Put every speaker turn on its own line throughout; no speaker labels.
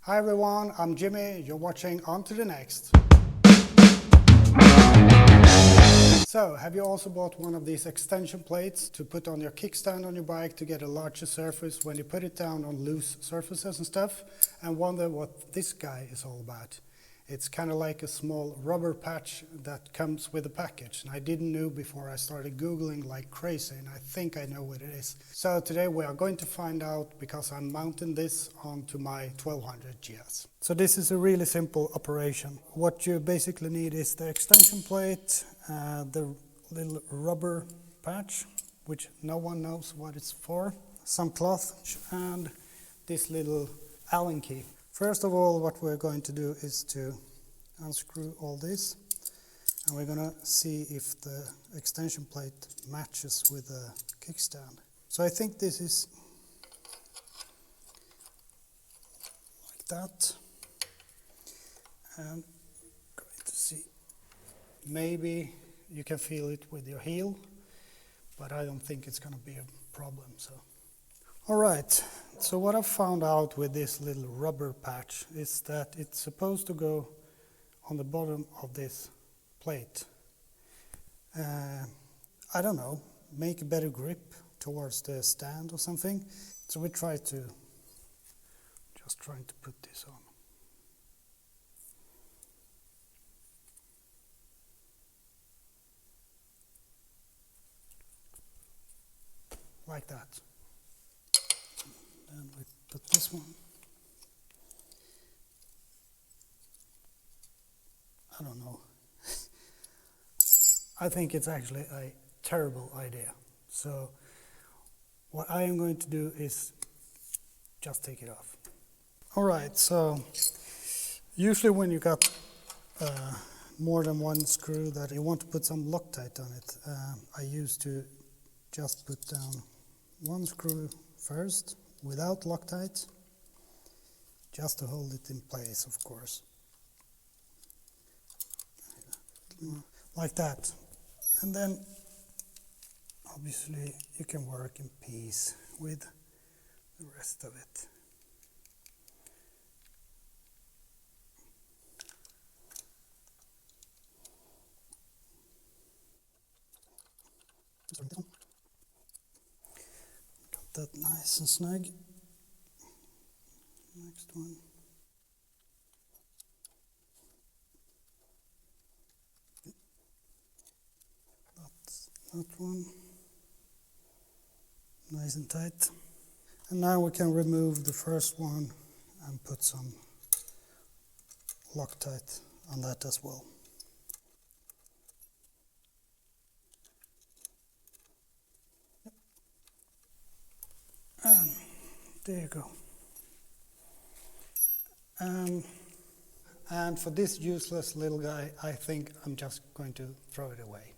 Hi everyone, I'm Jimmy, you're watching On to the Next. So, have you also bought one of these extension plates to put on your kickstand on your bike to get a larger surface when you put it down on loose surfaces and stuff, and wonder what this guy is all about? It's kind of like a small rubber patch that comes with a package, and I didn't know before I started Googling like crazy, and I think I know what it is. So today we are going to find out because I'm mounting this onto my 1200 GS. So this is a really simple operation. What you basically need is the extension plate, the little rubber patch, which no one knows what it's for, some cloth, and this little Allen key. First of all, what we're going to do is to unscrew all this, and we're going to see if the extension plate matches with the kickstand. So I think this is like that, and going to see, maybe you can feel it with your heel, but I don't think it's going to be a problem. So, all right. So what I found out with this little rubber patch is that it's supposed to go on the bottom of this plate. I don't know, make a better grip towards the stand or something. So we try to, just trying to put this on. Like that. And we put this one. I don't know. I think it's actually a terrible idea. So what I am going to do is just take it off. All right, so usually when you got more than one screw that you want to put some Loctite on it, I used to just put down one screw first, without Loctite, just to hold it in place, of course. Like that. And then, obviously, you can work in peace with the rest of it. That nice and snug. Next one. That's that one. Nice and tight. And now we can remove the first one and put some Loctite on that as well. And there you go. And for this useless little guy, I think I'm just going to throw it away.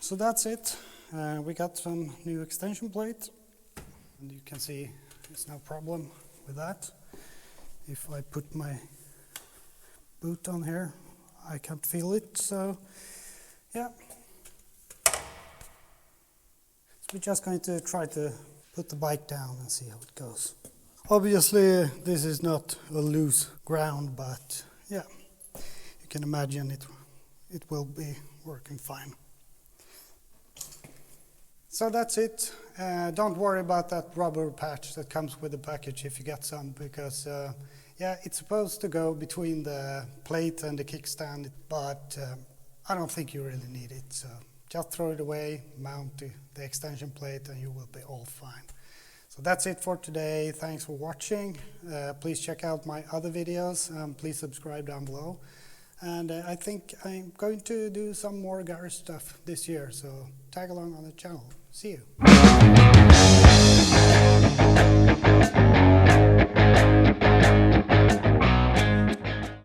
So that's it. We got some new extension plate, and you can see there's no problem with that. If I put my boot on here, I can't feel it, so yeah. So we're just going to try to put the bike down and see how it goes. Obviously, this is not a loose ground, but yeah, you can imagine it will be working fine. So that's it. Don't worry about that rubber patch that comes with the package if you get some, because yeah, it's supposed to go between the plate and the kickstand, but I don't think you really need it. So just throw it away, mount the extension plate, and you will be all fine. So that's it for today. Thanks for watching. Please check out my other videos. Please subscribe down below. And I think I'm going to do some more garage stuff this year, so tag along on the channel. See you.